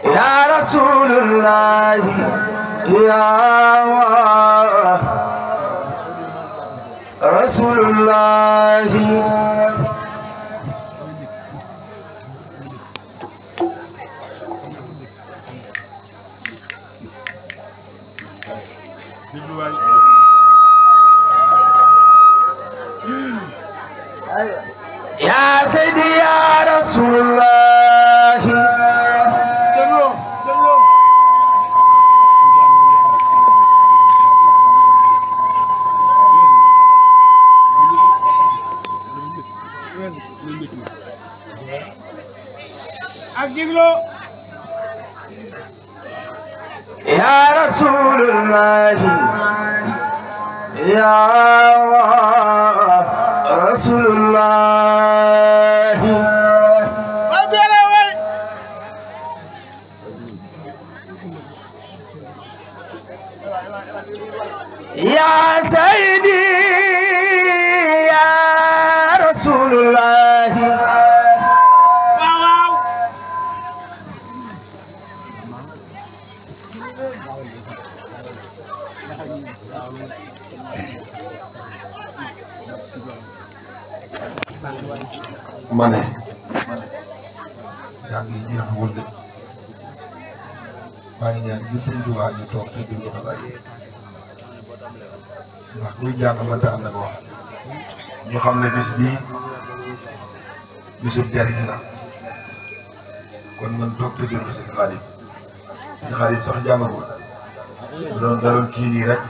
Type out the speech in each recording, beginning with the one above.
يا رسول الله يا رسول الله يا سيدي يا رسول الله يا رسول الله يا رسول الله يا سيدي يا رسول الله mane yaa ngi jeexagul de waaye ñaan gis sëñ Tuubaa ñu toog te dund xalaat yi ndax kuy jàng mënta am nag wax ñu xam ne bis bii bisub jariñ la kon man toog te dund seen xarit suñu xarit sax jàngagul doon daloon kii nii rek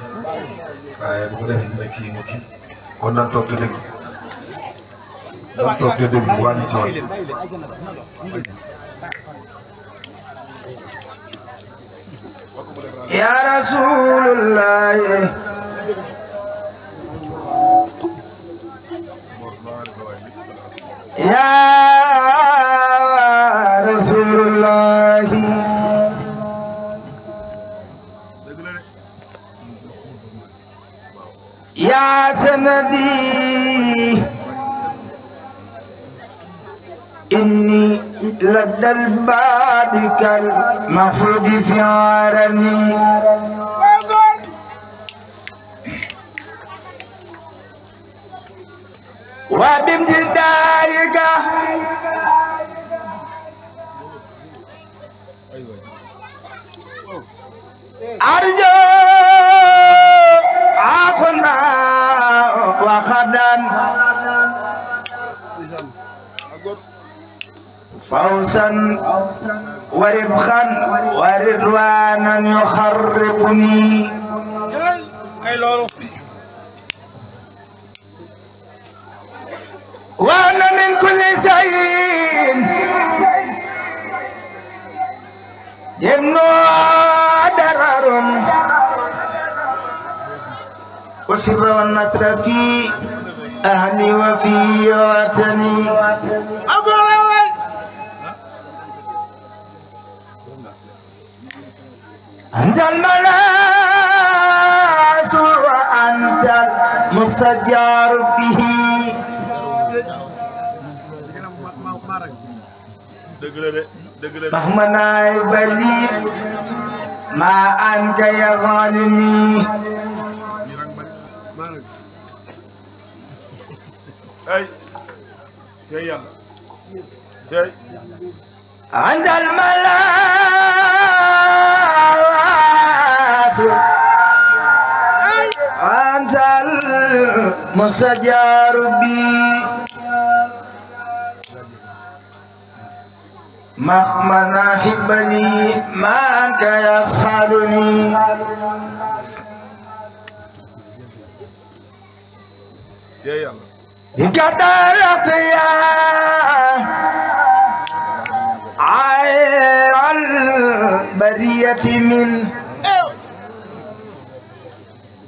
waaye bu ko defee dina kii mu kii kon nan toog te déglu nan toog te déglu wàññi tool يا رسول الله يا رسول الله يا سندي إني لدى الباب كالمفروض في عارني وبامتدائك أرجو عفنا وخدا فوزا وربخا ورضوانا يخرقني وانا من كل شيء يمنع ضرر وسر والنصر في اهلي وفي وطني أنت الملاذ وأنت المستجار به مهما نائب لي ما أنك يغالني أنت الملاذ أنت المستجار بي مهما نحب لي ما أنت يسخلني بك درخت يا عير البرية من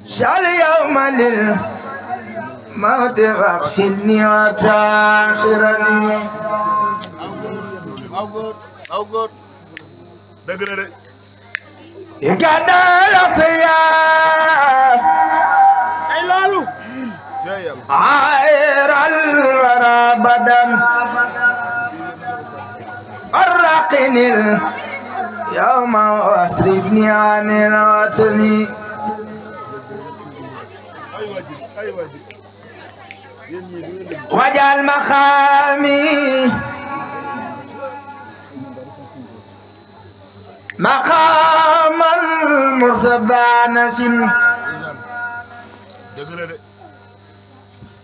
شال يوم للموت واغسلني وتاخرني dëgg la de كذا الاختيار ay loolu عاير الورى بدن الرقن اليوم واصرفني عن الوطن واجعل مقامي مقام المرتضى نسم dëgg la de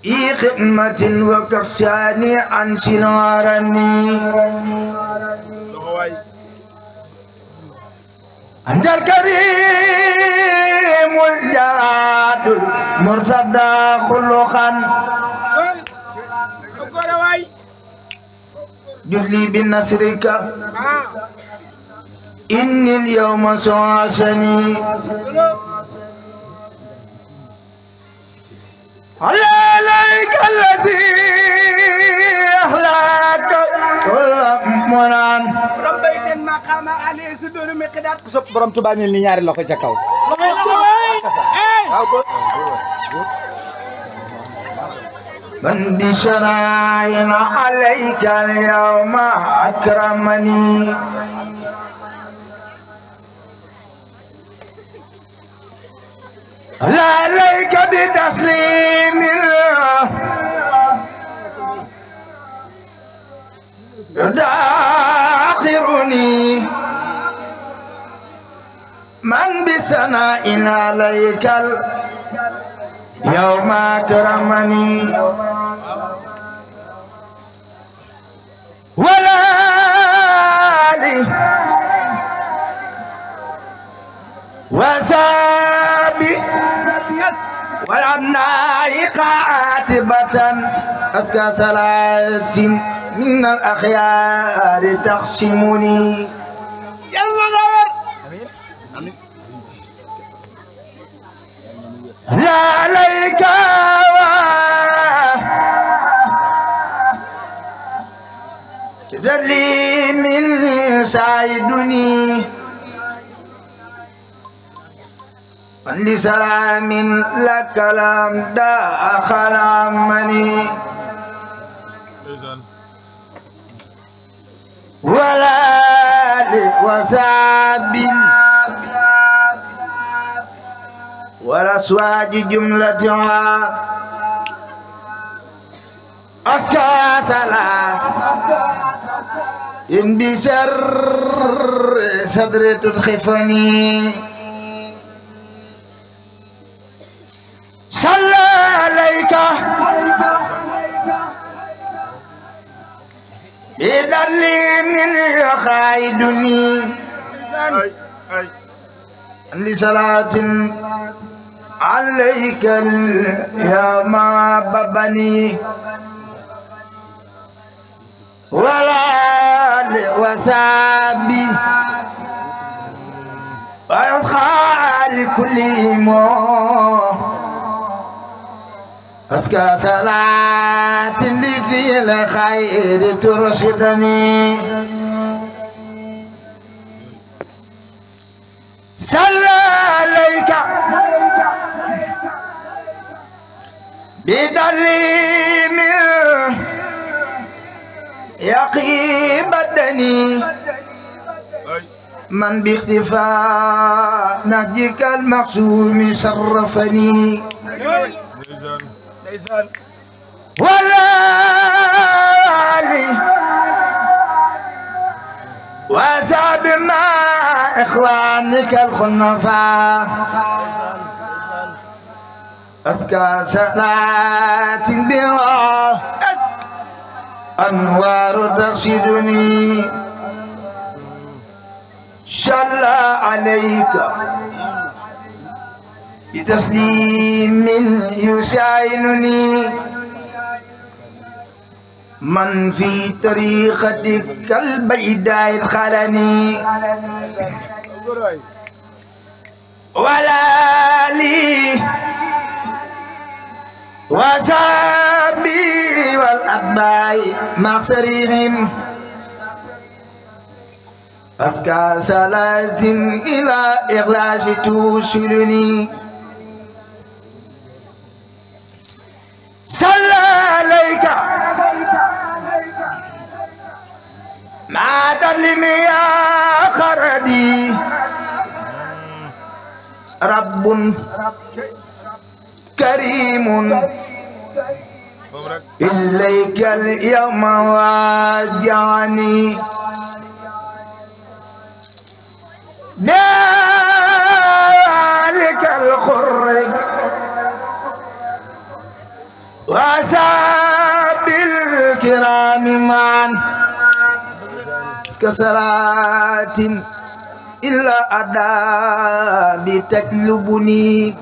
في خدمة وكفشاني عن سنارني loxo waay أنت الكريم الجاد المرتضى خلقا góore waay جلي بنصرك إني اليوم سعاسني عليك الذي أخلاك كل منان rabbay den maqama ali si dooru miqdaat ku sopp borom Tuubaa ni ñaari loxo ca kaw loxo waay من بشراع عليك اليوم أكرمني لا عليك بتسليم يداخرني من بثناء عليك اليوم أكرمني ولا لي وسابي والأبناء قاتبة أزكى صلاة من الأخيار تخشمني yàlla nga wér لا عليك ذلي من سايدني لسلام لك لم داخل عمني ndeysaan ولا لوساب والأسواج جملتها أسكى سلام إن بسر صدر تدخفني صلى عليك بدلي من يخايدني ay ay لصلاة عليك يا ما ببني ولا وسابي ويبخال كل مو أزكى صلاة اللي في الخير ترشدني صلى عليك بدليل يقي بدني ay من باختفاء نهجك المقسوم شرفني ndeysaan ndeysaan ولا لي وزاد مع إخوانك الخنفاء أزكى صلاة بها أنوار ترشدني شل عليك بتسليم يساعدني من في طريقتك البيداء الخلني góore waay ولا لي وزابي والأتباع مع سريهم أزكى صلاة إلى إخلاص توصلني صلى عليك ما تظلم يا خردي رب كريم إليك اليوم واجعني ذلك الخر وأصحاب الكرام معا كسرات إلا أداب تكلبني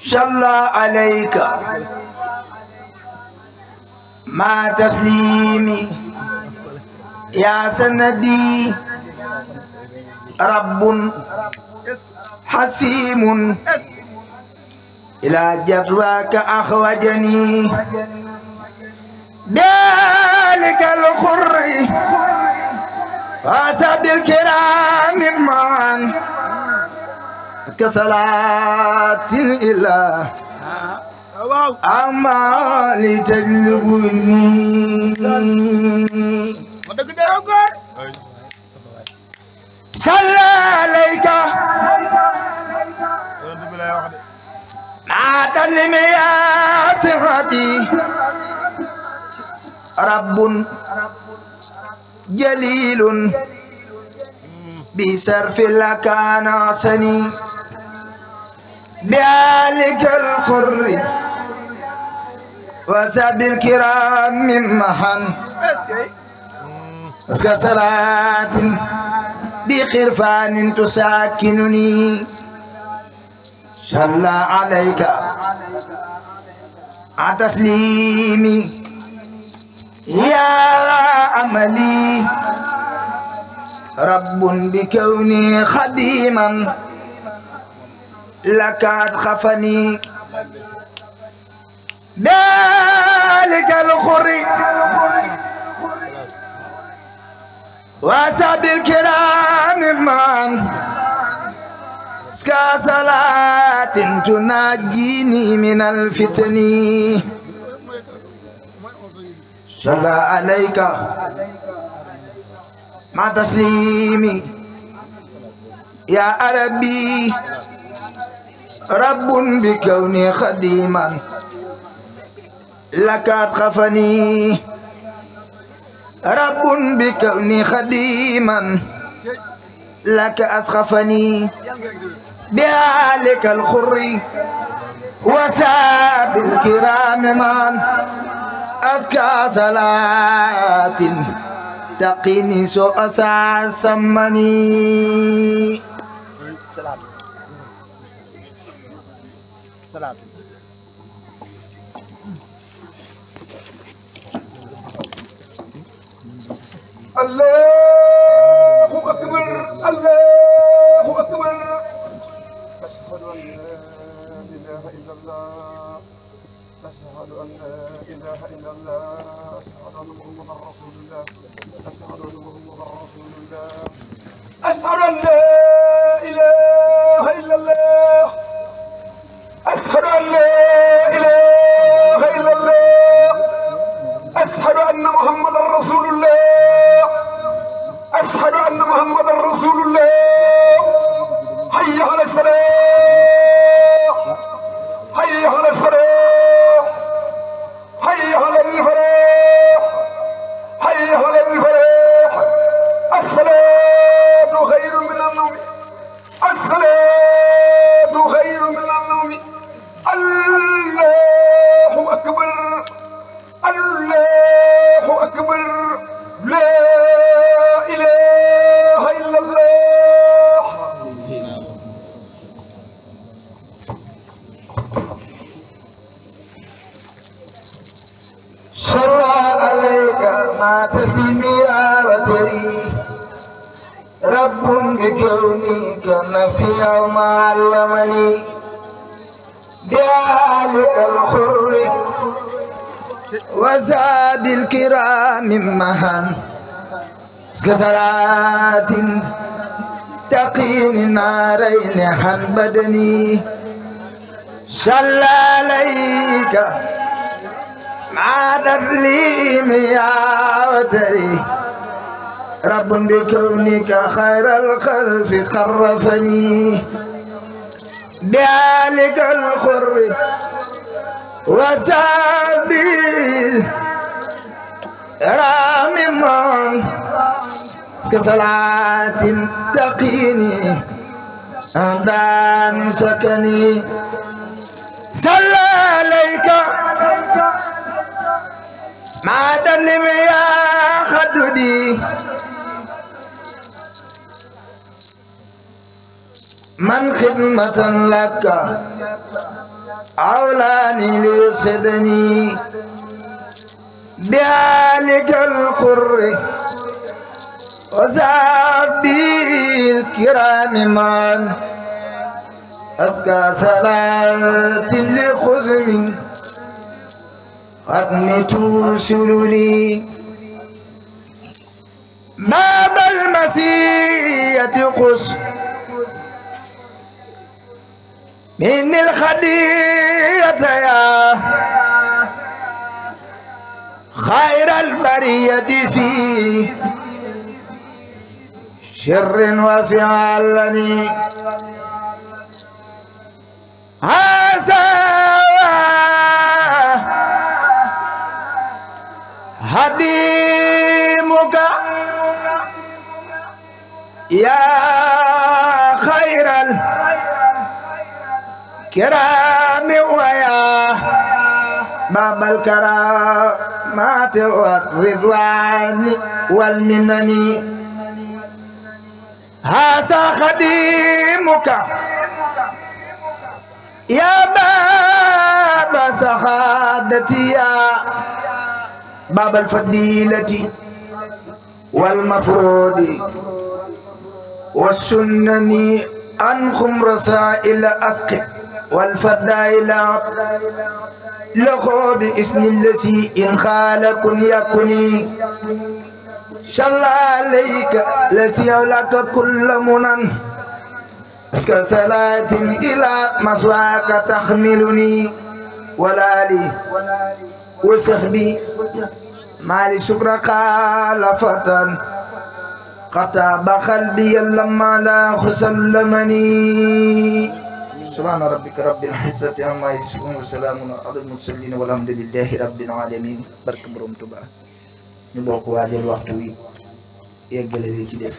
صلى عليك ما تسليمي يا سندي رب حسيم إلى جدواك أخوجني ذلك الخر وأصحاب الكرام معا كصلاة إلى أعمال تجلبني صلى عليك ما تلم يا صفتي رب جليل بصرف لك نعسني بذلك القر وسب الكرام محن اسكى صلاة بخرفان تساكنني صلى عليك تسليمي يا عملي رب بكوني خديما لك خفني ذلك الخر وأصحاب الكرام معا اسكى صلاة تناجيني من الفتن صلى عليك مع تسليمي يا ربي رب بكوني خديما لك خفني رب بكوني خديما لك أسخفني بذلك الخر وساب الكرام من أزكى صلاة تقيني سوء سمني صلاة الله أكبر الله أكبر أشهد أن لا إله إلا الله أشهد أن لا إله إلا الله أشهد أن محمدا رسول الله أشهد أن محمدا رسول الله أشهد أن لا إله إلا الله أشهد أن لا إله إلا الله أشهد أن محمدا رسول الله أشهد أن محمدا رسول الله حي على الصلاة حي على الصلاة حي على الفلاح حي على الفلاح الصلاة خير من النوم الصلاة خير من النوم الله أكبر الله أكبر لا إله إلا الله صلى عليك ما تسلمي يا وتري رب بكونك نفي وما علمني ذلك الخر وزاد الكرام مهان صلاة تقيني نارين عن بدني صلى عليك مع تسليم يا وتري رب بكونك خير الخلف خرفني بآلك الخر وسابيل رامي من صلاة تقيني أهدان سكني صلى عليك ما تلم يا خدودي من خدمة لك أولاني ليسخدني بآلك القر وزعبي الكرام من أزكى صلاة لخزم ختمة سروري باب المسية قص من الخدية يا خير البرية في شر وفعلني هذا هديمك يا خير الكرام ويا باب الكرامات والرضوان والمنن هذا خديمك يا باب سخادتي يا باب الفضيلة والمفروض والسنن أنكم رسائل أثق والفضائل لخو بإسم الذي إن خال كن يكني شل عليك الذي لك كل منن أسكى صلاة إلى مسواك تحملني ولا لي وصحبي مالي شكر قال فتن قطب قلبي لما لا خسلمني سبحان ربك رب العزة عما يصفون وسلام على المرسلين والحمد لله رب العالمين barke Borom Tuubaa ñu bokk waajal waxtu wi yeggale li ci des